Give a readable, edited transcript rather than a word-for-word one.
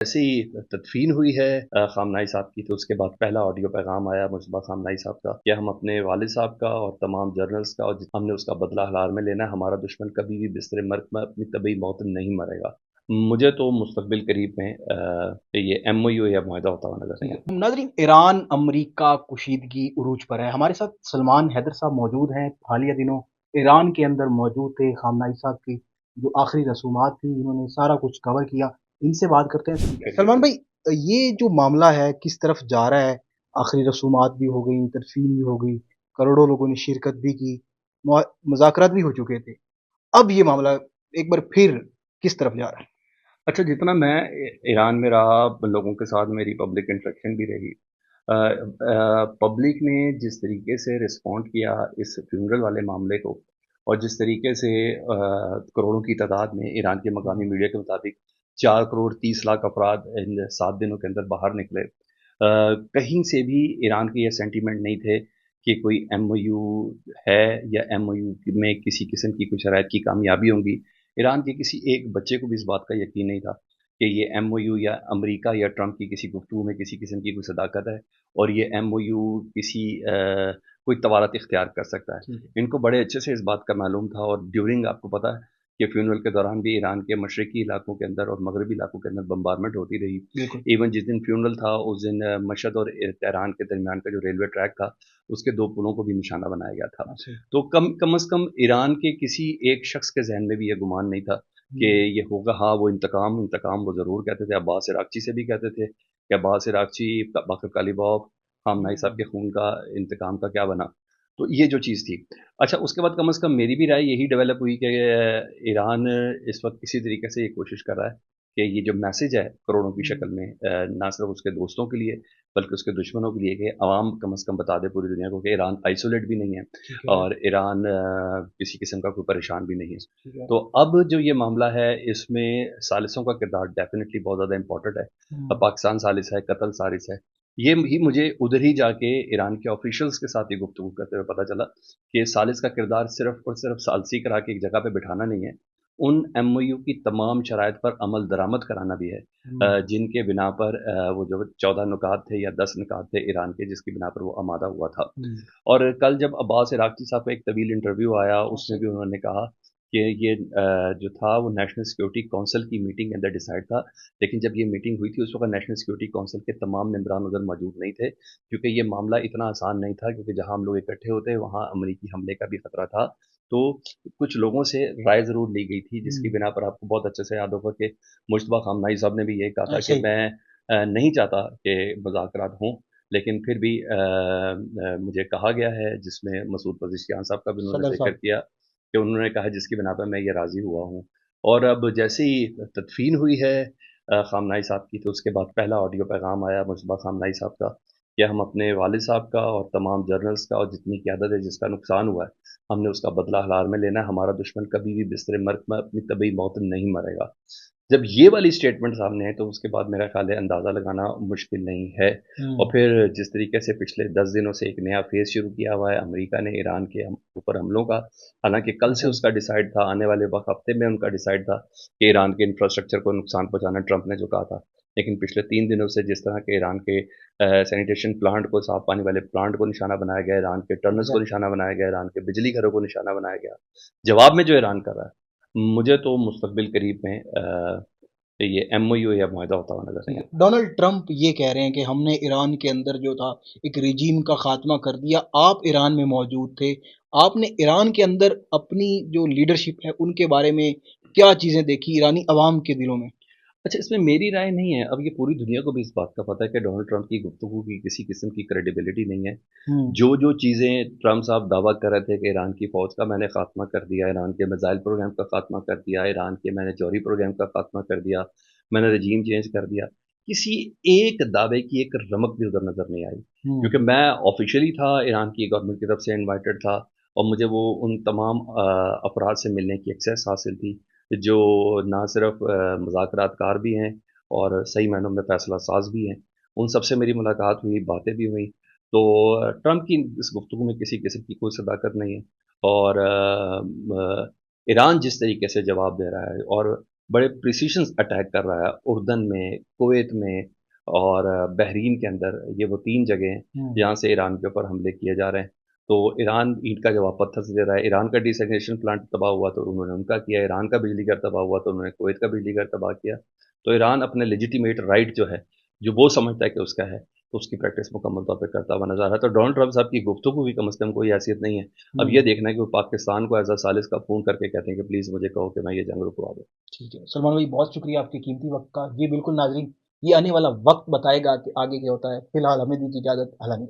जैसे ही तदफीन हुई है खामनाई साहब की, तो उसके बाद पहला ऑडियो पैगाम आया मुजतबा खामनाई साहब का कि हम अपने वालिद साहब का और तमाम जर्नल्स का और हमने उसका बदला हलाल में लेना है। हमारा दुश्मन कभी भी बिस्तर मर्ग में अपनी तबी मौत नहीं मरेगा। मुझे तो मुस्तकबिल करीब में ये MOU या मुआहदा होता हुआ नजर नहीं आता। नाज़रीन, ईरान अमरीका कुशीदगी उरूज पर है। हमारे साथ सलमान हैदर साहब मौजूद हैं। हालिया दिनों ईरान के अंदर मौजूद थे। खामनाई साहब की जो आखिरी रसूमात थी, इन्होंने सारा कुछ कवर किया। इनसे बात करते हैं। सलमान भाई, ये जो मामला है किस तरफ जा रहा है? आखिरी रसूमात भी हो गई, तदफीन भी हो गई, करोड़ों लोगों ने शिरकत भी की, मुज़ाकरात भी हो चुके थे। अब ये मामला एक बार फिर किस तरफ जा रहा है? अच्छा, जितना मैं ईरान में रहा, लोगों के साथ मेरी पब्लिक इंटरेक्शन भी रही, पब्लिक ने जिस तरीके से रिस्पॉन्ड किया इस फ्यूनरल वाले मामले को, और जिस तरीके से करोड़ों की तादाद में ईरान के मकामी मीडिया के मुताबिक 4 करोड़ 30 लाख अफराद इन 7 दिनों के अंदर बाहर निकले, कहीं से भी ईरान के ये सेंटीमेंट नहीं थे कि कोई MOU है या MOU में किसी किस्म की कोई शराइत की कामयाबी होंगी। ईरान के किसी एक बच्चे को भी इस बात का यकीन नहीं था कि ये MOU या अमेरिका या ट्रंप की किसी गुफ्तगू में किसी किस्म की कोई सदाकत है, और ये MOU किसी कोई तवारत इख्तियार कर सकता है। इनको बड़े अच्छे से इस बात का मालूम था, और ड्यूरिंग, आपको पता है कि फ्यूनरल के दौरान भी ईरान के मशरकी इलाकों के अंदर और मगरबी इलाकों के अंदर बम्बारमेंट होती रही। इवन जिस दिन फ्यूनरल था उस दिन मशहद और तेहरान के दरमियान का जो रेलवे ट्रैक था, उसके 2 पुलों को भी निशाना बनाया गया था। तो कम कम अज़ कम ईरान के किसी एक शख्स के जहन में भी ये गुमान नहीं था कि ये होगा। हाँ, वो इंतकाम इंतकाम वो ज़रूर कहते थे। अब्बास इराक़ची से भी कहते थे कि अब्बास इराक़ची, बाकर कालीबॉब, खामनाई साहब के खून का इंतकाम का क्या बना। तो ये जो चीज़ थी। अच्छा, उसके बाद कम से कम मेरी भी राय यही डेवलप हुई कि ईरान इस वक्त किसी तरीके से ये कोशिश कर रहा है कि ये जो मैसेज है करोड़ों की शक्ल में, ना सिर्फ उसके दोस्तों के लिए बल्कि उसके दुश्मनों के लिए, कि अवाम कम से कम बता दे पूरी दुनिया को कि ईरान आइसोलेट भी नहीं है और ईरान किसी किस्म का कोई परेशान भी नहीं है। तो अब जो ये मामला है, इसमें सालिसों का किरदार डेफिनेटली बहुत ज़्यादा इंपॉर्टेंट है। पाकिस्तान सालिस है, कतल सालिस है। ये ही मुझे उधर ही जाके ईरान के ऑफिशियल्स के साथ ही गुफ्तगू करते हुए पता चला कि सालिस का किरदार सिर्फ और सिर्फ सालसी करा के एक जगह पे बिठाना नहीं है, उन MOU की तमाम शराइत पर अमल दरामद कराना भी है, जिनके बिना पर वो जो 14 नुकात थे या 10 नुकात थे ईरान के, जिसकी बिना पर वो आमादा हुआ था। और कल जब अब्बास इराक़ची साहब का एक तवील इंटरव्यू आया, उसमें भी उन्होंने कहा कि ये जो था वो नेशनल सिक्योरिटी काउंसिल की मीटिंग के अंदर डिसाइड था। लेकिन जब ये मीटिंग हुई थी, उस वक्त नेशनल सिक्योरिटी काउंसिल के तमाम मेंबरान उधर मौजूद नहीं थे, क्योंकि ये मामला इतना आसान नहीं था, क्योंकि जहां हम लोग इकट्ठे होते वहां अमरीकी हमले का भी खतरा था। तो कुछ लोगों से राय जरूर ली गई थी, जिसकी बिना पर आपको बहुत अच्छे से याद होगा कि मुश्तबा खामनाई साहब ने भी यही कहा था कि मैं नहीं चाहता कि मुज़ाकरात हों, लेकिन फिर भी मुझे कहा गया है, जिसमें मसूद पज़ेशियान साहब का भी उन्होंने जिक्र किया कि उन्होंने कहा जिसकी बिना पर मैं ये राज़ी हुआ हूँ। और अब जैसे ही तदफीन हुई है खामनाई साहब की, तो उसके बाद पहला ऑडियो पैगाम आया मुजतबा खामनाई साहब का कि हम अपने वालिद साहब का और तमाम जर्नल्स का और जितनी क़यादत है जिसका नुकसान हुआ है, हमने उसका बदला हलाल में लेना है। हमारा दुश्मन कभी भी बिस्तर मर्ग में अपनी तबी मौत नहीं मरेगा। जब ये वाली स्टेटमेंट सामने है, तो उसके बाद मेरा ख्याल है अंदाज़ा लगाना मुश्किल नहीं है। और फिर जिस तरीके से पिछले 10 दिनों से एक नया फेज़ शुरू किया हुआ है अमेरिका ने ईरान के ऊपर हमलों का, हालांकि कल से उसका डिसाइड था, आने वाले वक्त हफ्ते में उनका डिसाइड था कि ईरान के इंफ्रास्ट्रक्चर को नुकसान पहुंचाना, ट्रंप ने जो कहा था। लेकिन पिछले 3 दिनों से जिस तरह के ईरान के सैनिटेशन प्लांट को, साफ पानी वाले प्लांट को निशाना बनाया गया, ईरान के टर्नल्स को निशाना बनाया गया, ईरान के बिजली घरों को निशाना बनाया गया, जवाब में जो ईरान कर रहा है, मुझे तो मुस्तकबिल करीब में ये MOU या मुआहदा होता हुआ नजर नहीं आता। डोनाल्ड ट्रंप ये कह रहे हैं कि हमने ईरान के अंदर जो था एक रिजीम का खात्मा कर दिया। आप ईरान में मौजूद थे, आपने ईरान के अंदर अपनी जो लीडरशिप है उनके बारे में क्या चीजें देखी ईरानी अवाम के दिलों में? अच्छा, इसमें मेरी राय नहीं है। अब ये पूरी दुनिया को भी इस बात का पता है कि डोनाल्ड ट्रंप की गुफ्तगू की किसी किस्म की क्रेडिबिलिटी नहीं है। जो जो चीज़ें ट्रंप साहब दावा कर रहे थे कि ईरान की फ़ौज का मैंने खात्मा कर दिया, ईरान के मिसाइल प्रोग्राम का खात्मा कर दिया, ईरान के मैंने जौहरी प्रोग्राम का खात्मा कर दिया, मैंने रजीम चेंज कर दिया, किसी एक दावे की एक रमक भी उधर नज़र नहीं आई। क्योंकि मैं ऑफिशियली था, ईरान की गवर्नमेंट की तरफ से इन्वाइटेड था, और मुझे वो उन तमाम अफराद से मिलने की एक्सेस हासिल थी, जो ना सिर्फ मुज़ाकरात कार भी हैं और सही मायनों में फ़ैसला साज भी हैं। उन सबसे मेरी मुलाकात हुई, बातें भी हुई। तो ट्रंप की इस गुफ्तगू में किसी किस्म की कोई सदाकत नहीं है। और ईरान जिस तरीके से जवाब दे रहा है, और बड़े प्रिसीशन अटैक कर रहा है उर्दन में, कुवैत में और बहरीन के अंदर। ये वो 3 जगह हैं जहाँ से ईरान के ऊपर हमले किए जा रहे हैं। तो ईरान ईंट का जवाब पत्थर से दे रहा है। ईरान का डिसैलिनेशन प्लांट तबाह हुआ तो उन्होंने उनका किया, ईरान का बिजली घर तबाह हुआ तो उन्होंने कुवैत का बिजली घर तबाह किया। तो ईरान अपने लेजिटिमेट राइट जो है, जो वो समझता है कि उसका है, तो उसकी प्रैक्टिस मुकम्मल तौर पे करता हुआ नज़र आ रहा है। तो डोनाल्ड ट्रंप साहब की गुफ्तगू भी कम से कम कोई हैसियत नहीं है। अब ये देखना है कि वो पाकिस्तान को एज़ अ सालिस का फ़ोन करके कहते हैं कि प्लीज़ मुझे कहो कि मैं ये जंग रुकवा दूँ। ठीक है सलमान भाई, बहुत शुक्रिया आपके कीमती वक्त का। ये बिल्कुल नाजरीन, ये आने वाला वक्त बताएगा कि आगे क्या होता है। फिलहाल हमें दीजिए इजाज़त, अल्लाह ने